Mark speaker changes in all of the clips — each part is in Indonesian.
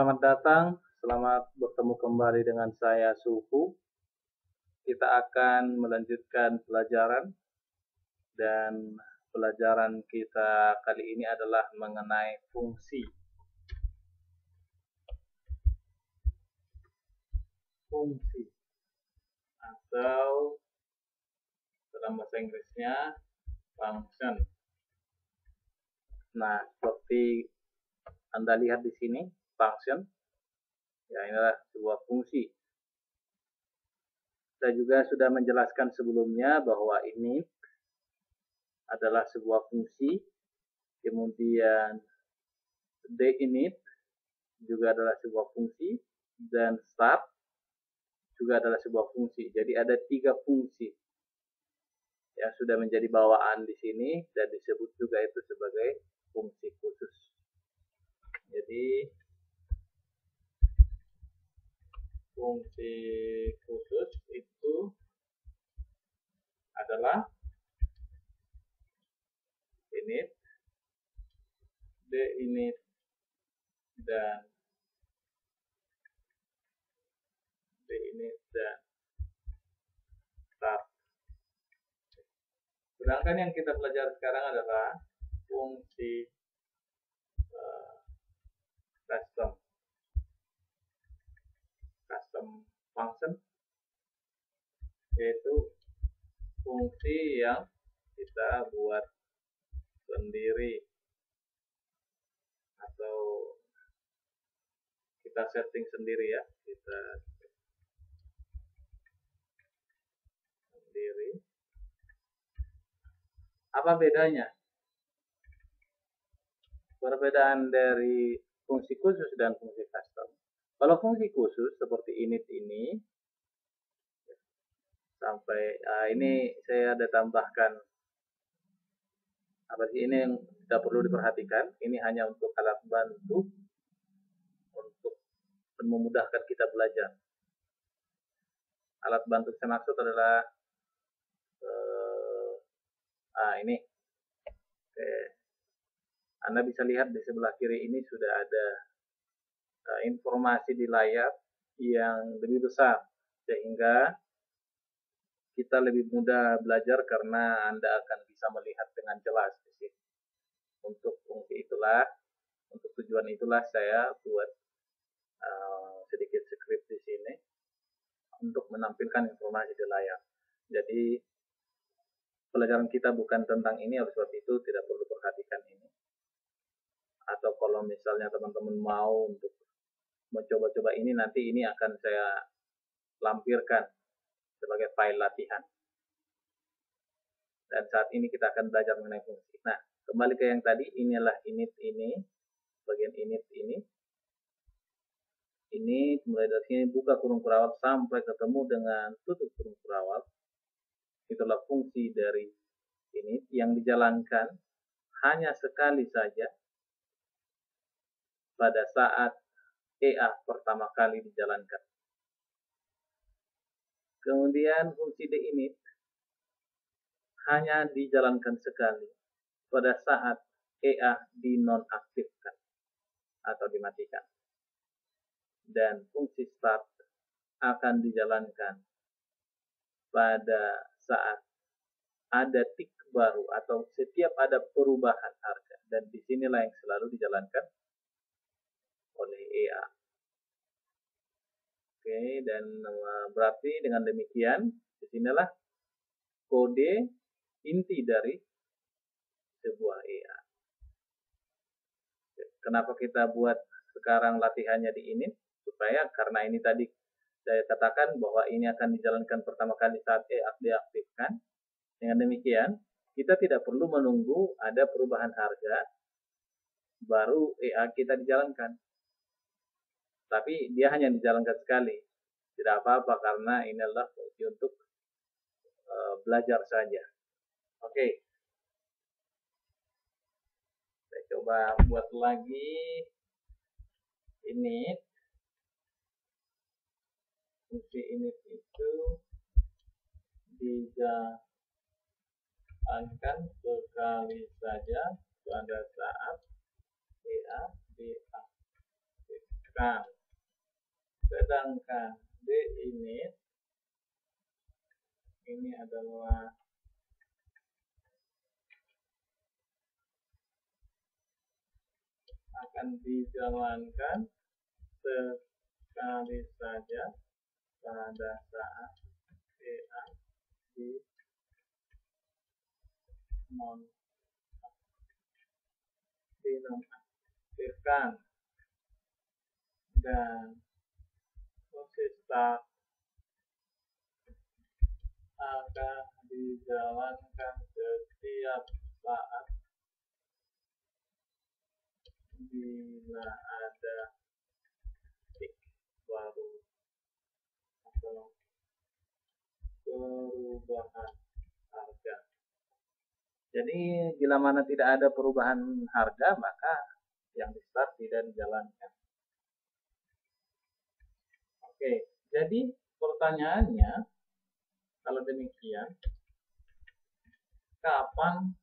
Speaker 1: Selamat datang, selamat bertemu kembali dengan saya Suhu. Kita akan melanjutkan pelajaran dan pelajaran kita kali ini adalah mengenai fungsi. Fungsi atau dalam bahasa Inggrisnya function. Nah, seperti Anda lihat di sini, function, ya inilah sebuah fungsi. Saya juga sudah menjelaskan sebelumnya bahwa ini adalah sebuah fungsi, kemudian deinit juga adalah sebuah fungsi, dan start juga adalah sebuah fungsi. Jadi ada 3 fungsi yang sudah menjadi bawaan di sini dan disebut juga itu sebagai fungsi khusus. Jadi fungsi khusus itu adalah init, deinit, dan start. Sedangkan yang kita pelajari sekarang adalah fungsi custom function, yaitu fungsi yang kita buat sendiri atau kita setting sendiri ya, kita sendiri. Apa bedanya? Perbedaan dari fungsi khusus dan fungsi custom. Kalau fungsi khusus seperti init ini, sampai ini saya ada tambahkan apa sih, ini yang tidak perlu diperhatikan. Ini hanya untuk alat bantu untuk memudahkan kita belajar. Alat bantu saya maksud adalah ini. Oke. Anda bisa lihat di sebelah kiri ini sudah ada informasi di layar yang lebih besar, sehingga kita lebih mudah belajar karena Anda akan bisa melihat dengan jelas di sini. Untuk fungsi itulah, untuk tujuan itulah saya buat sedikit script di sini untuk menampilkan informasi di layar. Jadi pelajaran kita bukan tentang ini, oleh sebab itu tidak perlu perhatikan ini. Atau kalau misalnya teman-teman mau untuk mencoba-coba ini, nanti ini akan saya lampirkan sebagai file latihan. Dan saat ini kita akan belajar mengenai fungsi. Nah, kembali ke yang tadi, inilah init ini, bagian init ini. Ini mulai dari sini buka kurung kurawal sampai ketemu dengan tutup kurung kurawal. Itulah fungsi dari init yang dijalankan hanya sekali saja pada saat EA pertama kali dijalankan. Kemudian fungsi deinit hanya dijalankan sekali pada saat EA dinonaktifkan atau dimatikan. Dan fungsi start akan dijalankan pada saat ada tick baru atau setiap ada perubahan harga. Dan disinilah yang selalu dijalankan oleh EA. Oke, dan berarti dengan demikian disinilah kode inti dari sebuah EA. Kenapa kita buat sekarang latihannya di init? Supaya karena ini tadi saya katakan bahwa ini akan dijalankan pertama kali saat EA diaktifkan. Dengan demikian kita tidak perlu menunggu ada perubahan harga baru EA kita dijalankan. Tapi dia hanya dijalankan sekali. Tidak apa-apa karena ini adalah fungsi untuk belajar saja. Oke. Saya coba buat lagi init. Fungsi init itu dijalankan sekali saja pada saat EA diaktifkan. tekan. Sedangkan D ini adalah akan dijalankan sekali saja pada saat PA dinonaktifkan dan fungsi start akan dijalankan setiap saat bila ada titik baru atau perubahan harga. Jadi bila mana tidak ada perubahan harga, maka yang di start tidak dijalankan. Oke, jadi pertanyaannya, kalau demikian, kapankah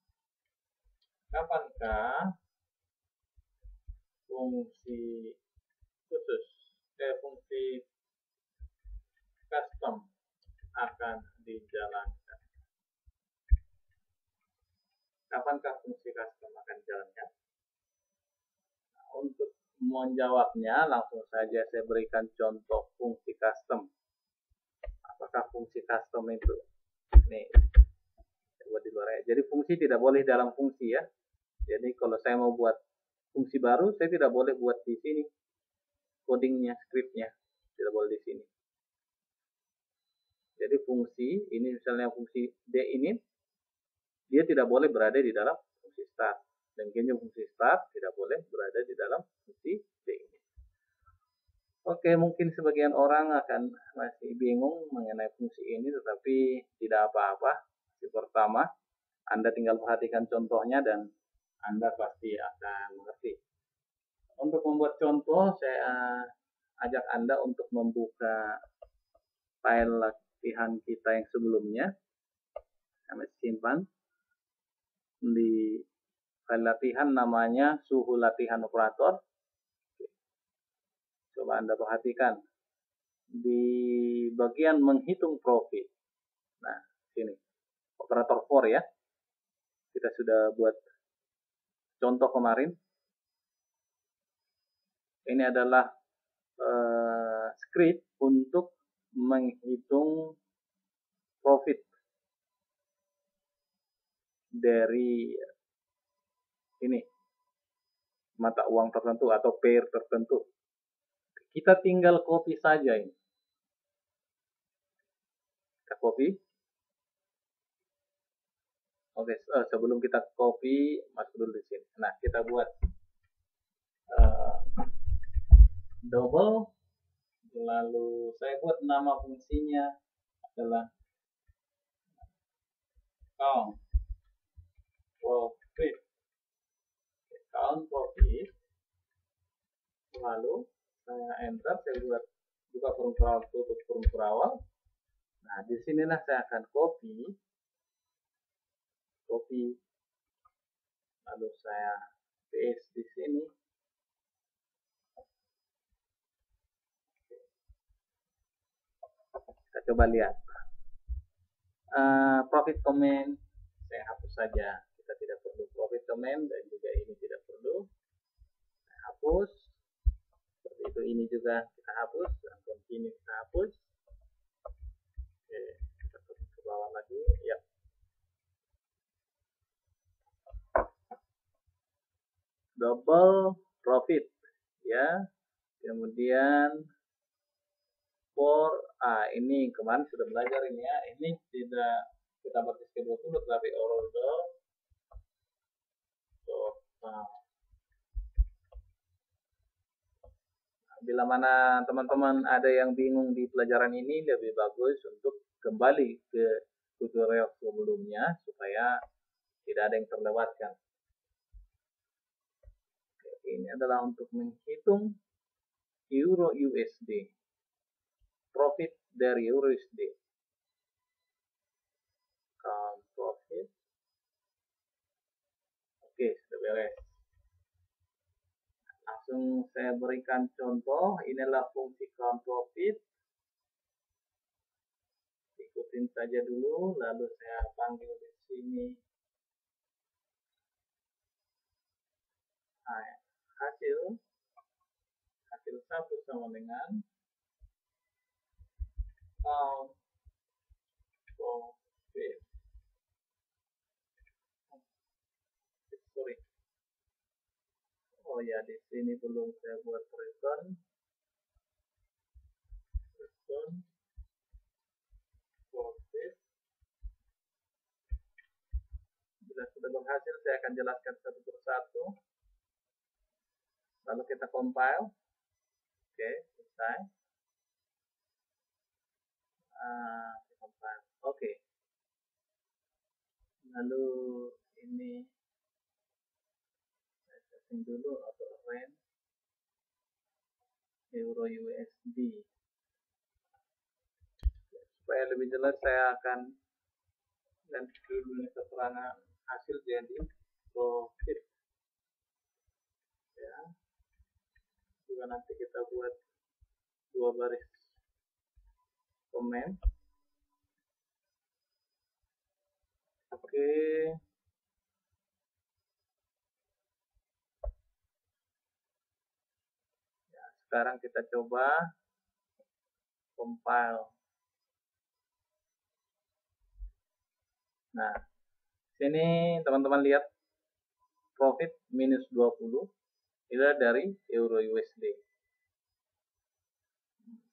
Speaker 1: fungsi khusus, fungsi custom akan dijalankan? Kapankah fungsi custom akan dijalankan? Nah, untuk menjawabnya, langsung saja saya berikan contoh fungsi custom. Apakah fungsi custom itu? Nih, saya buat di luar ya. Jadi fungsi tidak boleh dalam fungsi ya. Jadi kalau saya mau buat fungsi baru, saya tidak boleh buat di sini codingnya, scriptnya, tidak boleh di sini. Jadi fungsi ini, misalnya fungsi D ini, dia tidak boleh berada di dalam fungsi start. Demikian fungsi start tidak boleh berada di dalam fungsi D ini. Oke, mungkin sebagian orang akan masih bingung mengenai fungsi ini, tetapi tidak apa-apa. Yang pertama, Anda tinggal perhatikan contohnya dan Anda pasti akan mengerti. Untuk membuat contoh, saya ajak Anda untuk membuka file latihan kita yang sebelumnya. Kami simpan di file latihan, namanya suhu latihan operator. Coba Anda perhatikan di bagian menghitung profit. Nah, sini operator for ya. Kita sudah buat contoh kemarin. Ini adalah script untuk menghitung profit dari ini mata uang tertentu atau pair tertentu. Kita tinggal copy saja ini. Kita copy. Oke, sebelum kita copy, masuk dulu di sini. Nah, kita buat double, lalu saya buat nama fungsinya adalah count profit. Count profit. Lalu saya enter, saya buka kurung perawal, tutup kurung perawal. Nah, di sinilah saya akan copy, lalu saya paste di sini. Kita coba lihat. Profit comment saya hapus saja. Kita tidak perlu profit comment dan juga ini tidak perlu. Saya hapus. Seperti itu, ini juga kita hapus. Dan continue kita hapus. Oke, kita ke bawah lagi. Ya. Double profit ya. Kemudian for ini kemarin sudah belajar ini ya. Ini tidak kita batis ke 20 tetapi order total. Bila mana teman-teman ada yang bingung di pelajaran ini, lebih bagus untuk kembali ke tutorial sebelumnya supaya tidak ada yang terlewatkan. Ini adalah untuk menghitung Euro USD, profit dari Euro USD. Count profit. Oke, sudah beres. Langsung saya berikan contoh. Inilah fungsi count profit. Ikutin saja dulu, lalu saya panggil di sini. Nah, hasil 1 sama dengan count profit. Sorry. Oh ya, di sini belum saya buat return profit. Bila sudah berhasil, saya akan jelaskan satu persatu. Lalu kita compile. Oke, selesai. Compile. Oke. Lalu ini saya setting dulu auto range euro USD. Supaya lebih jelas, saya akan ganti dulu keterangan hasil jadi profit. Ya. Juga nanti kita buat 2 baris komen. Oke. Ya, sekarang kita coba compile. Nah, sini teman-teman lihat profit minus 20 itu dari euro USD.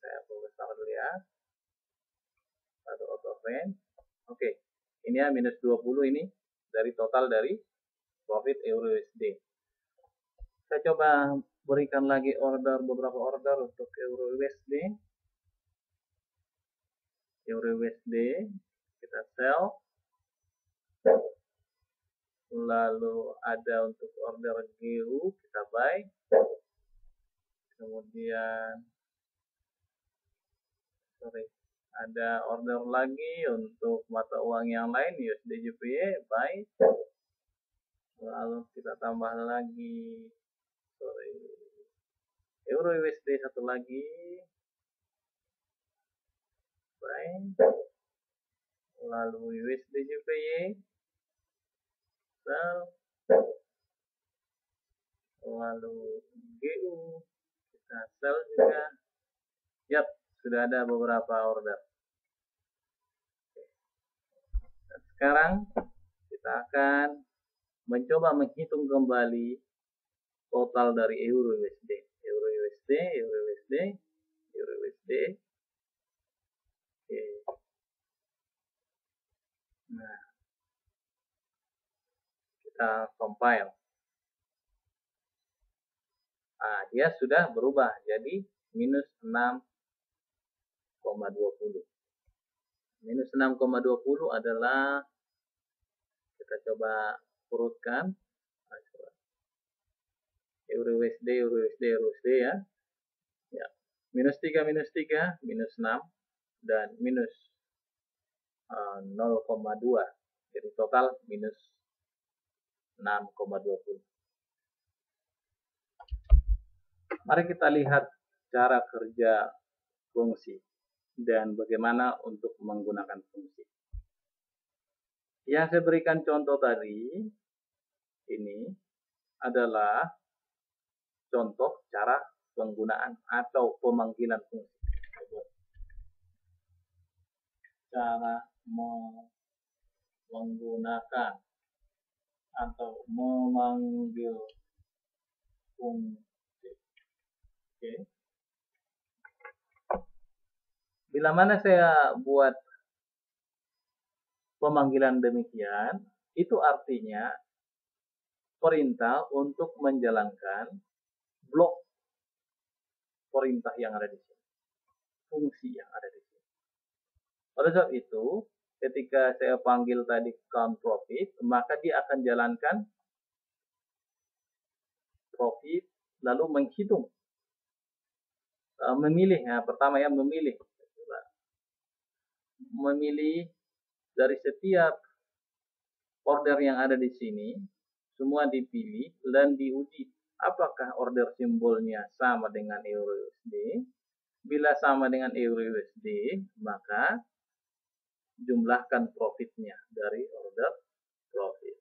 Speaker 1: Saya besar dulu ya. Lalu auto range. Oke. Ini ya minus 20 ini dari total dari profit euro USD. Saya coba berikan lagi beberapa order untuk euro USD. Euro USD kita sell. Lalu ada untuk order GU kita buy. Kemudian ada order lagi untuk mata uang yang lain USD JPY buy. Lalu kita tambah lagi euro USD satu lagi buy. Lalu USD JPY sell. Lalu GU kita sell juga. Yap, sudah ada beberapa order. Dan sekarang kita akan mencoba menghitung kembali total dari euro USD. Euro USD, euro USD, euro USD. Oke. Nah, kita compile. Nah, dia sudah berubah jadi minus 6,20. Minus 6,20 adalah, kita coba urutkan. Euro USD, euro USD, euro USD ya. Ya. Minus 3, minus 3, minus 6, dan minus 0,2. Jadi total minus 6,20. Mari kita lihat cara kerja fungsi dan bagaimana untuk menggunakan fungsi. Yang saya berikan contoh tadi ini adalah contoh cara penggunaan atau pemanggilan fungsi. Cara menggunakan atau memanggil fungsi. Oke. Bila mana saya buat pemanggilan demikian, itu artinya perintah untuk menjalankan blok perintah yang ada di sini, fungsi yang ada di sini. Pada saat itu, ketika saya panggil tadi count profit, maka dia akan jalankan profit, lalu menghitung, memilih. Nah, pertama ya memilih dari setiap order yang ada di sini, semua dipilih dan diuji apakah order simbolnya sama dengan Euro USD? Bila sama dengan Euro USD, maka jumlahkan profitnya dari order profit.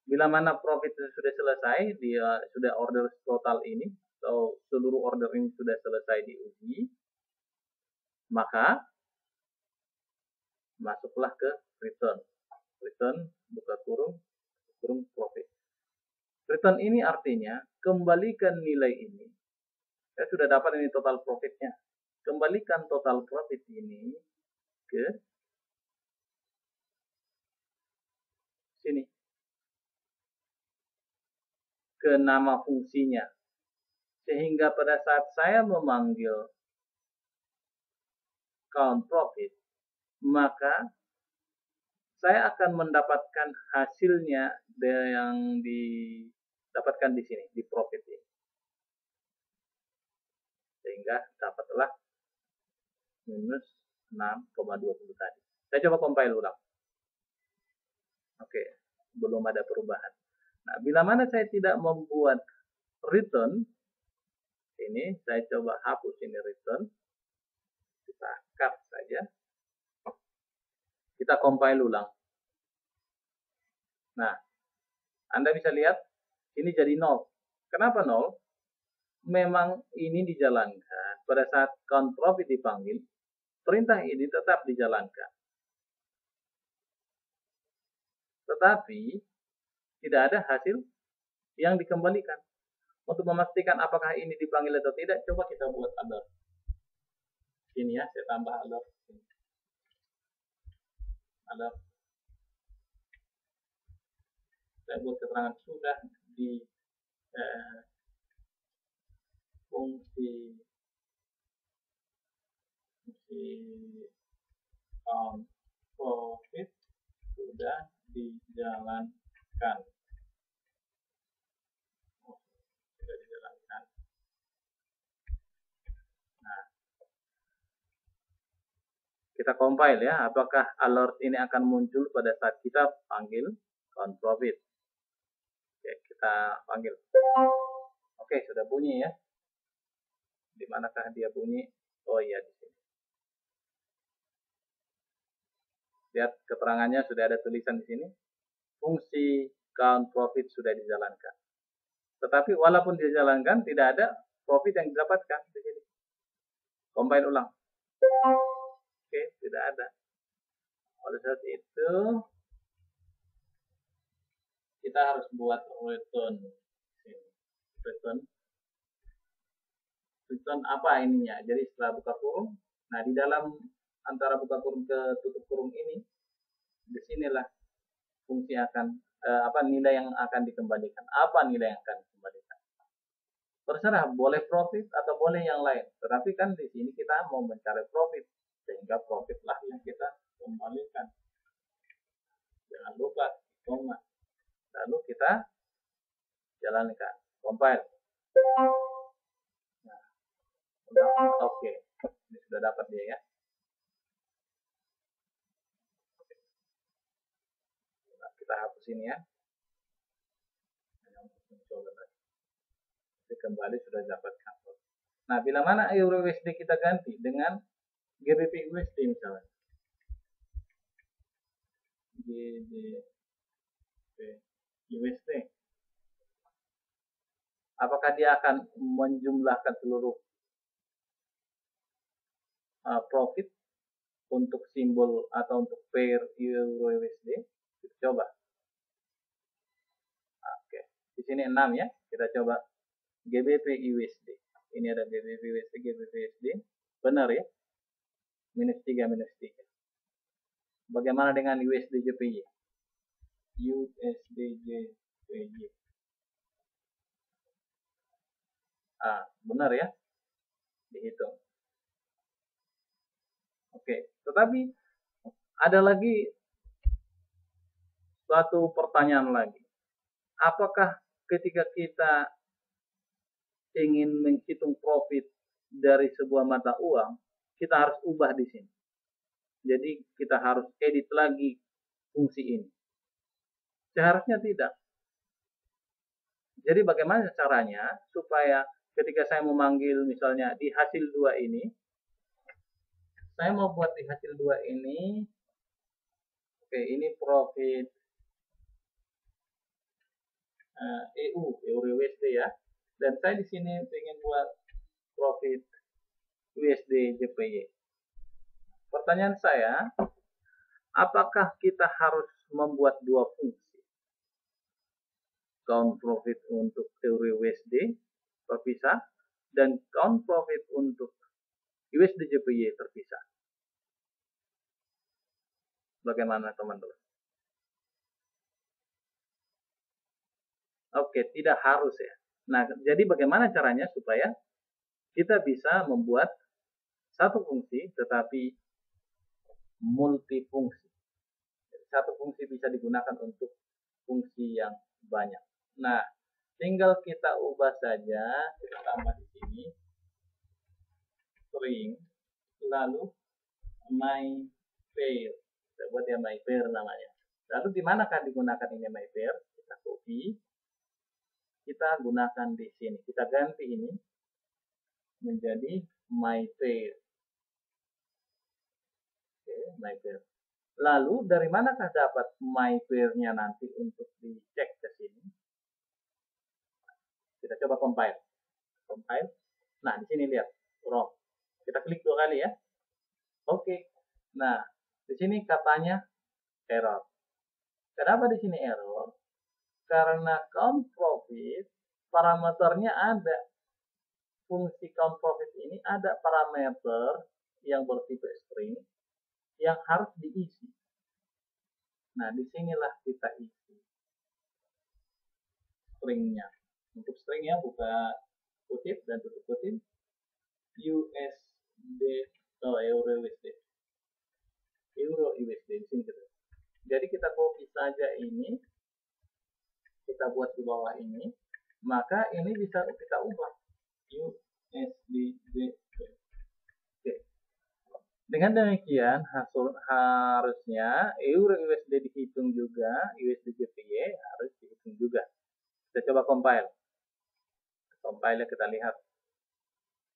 Speaker 1: Bila mana profit sudah selesai, dia sudah order total ini, atau seluruh order ini sudah selesai diuji, maka masuklah ke return. Return buka kurung profit. Return ini artinya kembalikan nilai ini. Saya sudah dapat ini total profitnya. Kembalikan total profit ini ke sini, ke nama fungsinya, sehingga pada saat saya memanggil count profit, maka saya akan mendapatkan hasilnya yang didapatkan di sini, di profit ini. Sehingga dapatlah minus 6,20 tadi. Saya coba compile ulang. Oke, belum ada perubahan. Nah, bila mana saya tidak membuat return, ini saya coba hapus ini return. Kita cut saja. Kita compile ulang. Nah, Anda bisa lihat ini jadi 0. Kenapa 0? Memang ini dijalankan pada saat count profit dipanggil, perintah ini tetap dijalankan. Tetapi tidak ada hasil yang dikembalikan. Untuk memastikan apakah ini dipanggil atau tidak, coba kita buat alert. Ini ya, saya tambah alert. Alert. Saya buat keterangan sudah di fungsi count profit sudah dijalankan. Sudah dijalankan. Nah, kita compile ya, apakah alert ini akan muncul pada saat kita panggil count profit. Oke, kita panggil. Oke, sudah bunyi ya. Di manakah dia bunyi? Oh iya, di sini. Lihat keterangannya sudah ada tulisan di sini. Fungsi count profit sudah dijalankan. Tetapi walaupun dijalankan, tidak ada profit yang didapatkan di sini. Compile ulang. Oke, tidak ada. Oleh sebab itu, kita harus buat return. Return apa ininya? Jadi setelah buka kurung, nah di dalam antara buka kurung ke tutup kurung ini, disinilah fungsi akan nilai yang akan dikembalikan. Apa nilai yang akan dikembalikan? Terserah, boleh profit atau boleh yang lain. Tetapi kan di sini kita mau mencari profit, sehingga profitlah yang kita kembalikan. Jangan lupa koma. Lalu kita jalankan, compile. Nah, oke, ini sudah dapat dia ya. Nah, kita hapus ini ya. Jadi kembali sudah dapat kantor. Nah, bila mana Euro USD kita ganti dengan GBP USD misalnya. GBP USD. Apakah dia akan menjumlahkan seluruh profit untuk simbol atau untuk pair Euro USD? Kita coba. Oke, di sini 6 ya. Kita coba GBP USD. Ini ada GBP USD, GBP USD. Benar ya? Minus 3, minus 3. Bagaimana dengan USD JPY? USD JPY. Benar ya? Dihitung. Oke, tetapi ada lagi suatu pertanyaan lagi. Apakah ketika kita ingin menghitung profit dari sebuah mata uang, kita harus ubah di sini? Jadi kita harus edit lagi fungsi ini. Seharusnya tidak. Jadi bagaimana caranya supaya ketika saya memanggil misalnya di hasil 2 ini, saya mau buat di hasil 2 ini, oke, ini profit Euro USD ya. Dan saya di sini ingin buat profit USD JPY. Pertanyaan saya, apakah kita harus membuat 2 fungsi? Count profit untuk Euro USD terpisah dan count profit untuk USD JPY terpisah. Bagaimana teman-teman? Oke, tidak harus ya. Nah, jadi bagaimana caranya supaya kita bisa membuat satu fungsi tetapi multifungsi. Satu fungsi bisa digunakan untuk fungsi yang banyak. Nah, tinggal kita ubah saja, kita tambah di sini string, lalu my pair. Kita buat ya my pair namanya. Lalu di manakah digunakan ini my pair? Kita copy, kita gunakan di sini. Kita ganti ini menjadi my pair. Oke, my pair. Lalu dari manakah dapat my pair-nya nanti untuk dicek ke sini? Kita coba compile. Compile. Nah, di sini lihat wrong. Kita klik 2 kali ya. Oke. Nah, di sini katanya error. Kenapa di sini error? Karena count profit parameternya ada. Fungsi count profit ini ada parameter yang bertipe string yang harus diisi. Nah, disinilah kita isi stringnya. Untuk stringnya buka kutip dan tutup kutip USD atau Euro USD. Euro USD di sini gitu. Jadi kita copy saja ini, kita buat di bawah ini, maka ini bisa kita ubah USD. Oke. Dengan demikian harusnya Euro USD dihitung juga, USD JPY harus dihitung juga. Kita coba compile. Compile kita lihat.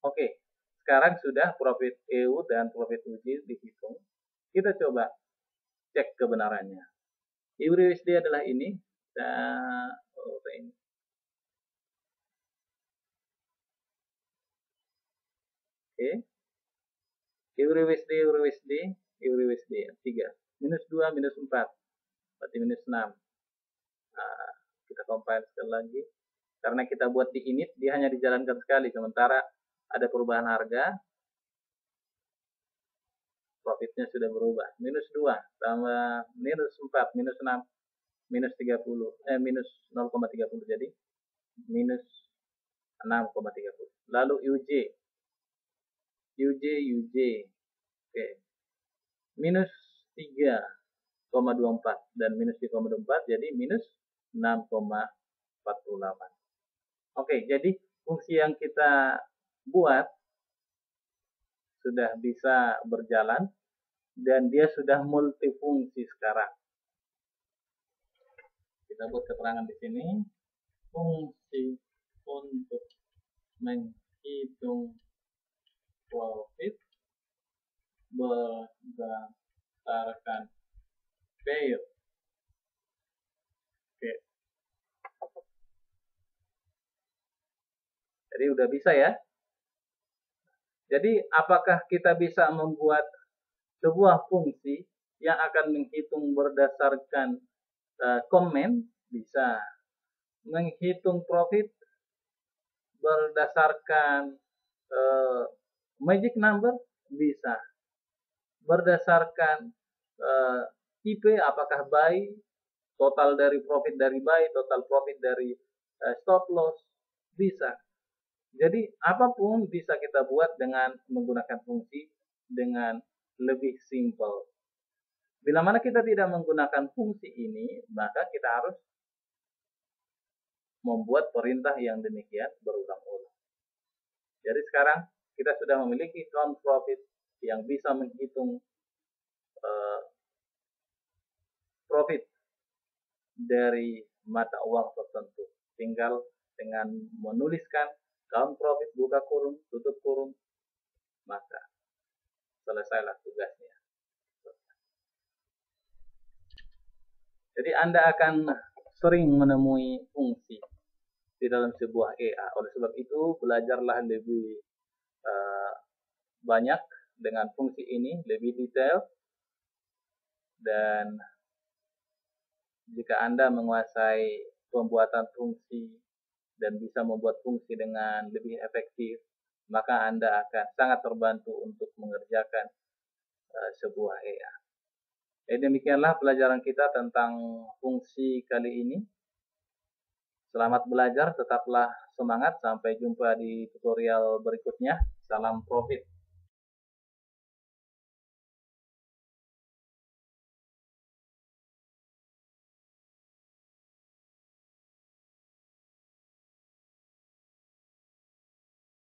Speaker 1: Oke, sekarang sudah profit EU dan profit USD dihitung. Kita coba cek kebenarannya. Euro USD adalah ini. Ini. Oke. Euro USD, Euro USD, Euro USD 3. Minus 2, minus 4. Berarti minus 6. Nah, kita compile sekali lagi. Karena kita buat di init, dia hanya dijalankan sekali. Sementara ada perubahan harga, profitnya sudah berubah. Minus 2, tambah minus 4, minus 6, minus 30, minus 0,30. Jadi, minus 6,30. Lalu UJ. Oke. Minus 3,24 dan minus 3,24 jadi minus 6,48. Oke, jadi fungsi yang kita buat sudah bisa berjalan dan dia sudah multifungsi sekarang. Kita buat keterangan di sini. Fungsi untuk menghitung profit berdasarkan pair. Oke. Jadi udah bisa ya. Jadi apakah kita bisa membuat sebuah fungsi yang akan menghitung berdasarkan komen? Bisa. Menghitung profit berdasarkan magic number? Bisa. Berdasarkan tipe, apakah buy, total dari profit dari buy, total profit dari stop loss? Bisa. Jadi apapun bisa kita buat dengan menggunakan fungsi dengan lebih simple. Bila mana kita tidak menggunakan fungsi ini, maka kita harus membuat perintah yang demikian berulang-ulang. Jadi sekarang kita sudah memiliki count profit yang bisa menghitung profit dari mata uang tertentu. Tinggal dengan menuliskan count profit, buka kurung, tutup kurung, maka selesailah tugasnya. Jadi Anda akan sering menemui fungsi di dalam sebuah EA. Oleh sebab itu, belajarlah lebih banyak dengan fungsi ini, lebih detail. Dan jika Anda menguasai pembuatan fungsi dan bisa membuat fungsi dengan lebih efektif, maka Anda akan sangat terbantu untuk mengerjakan sebuah EA. Jadi demikianlah pelajaran kita tentang fungsi kali ini. Selamat belajar, tetaplah semangat. Sampai jumpa di tutorial berikutnya. Salam profit.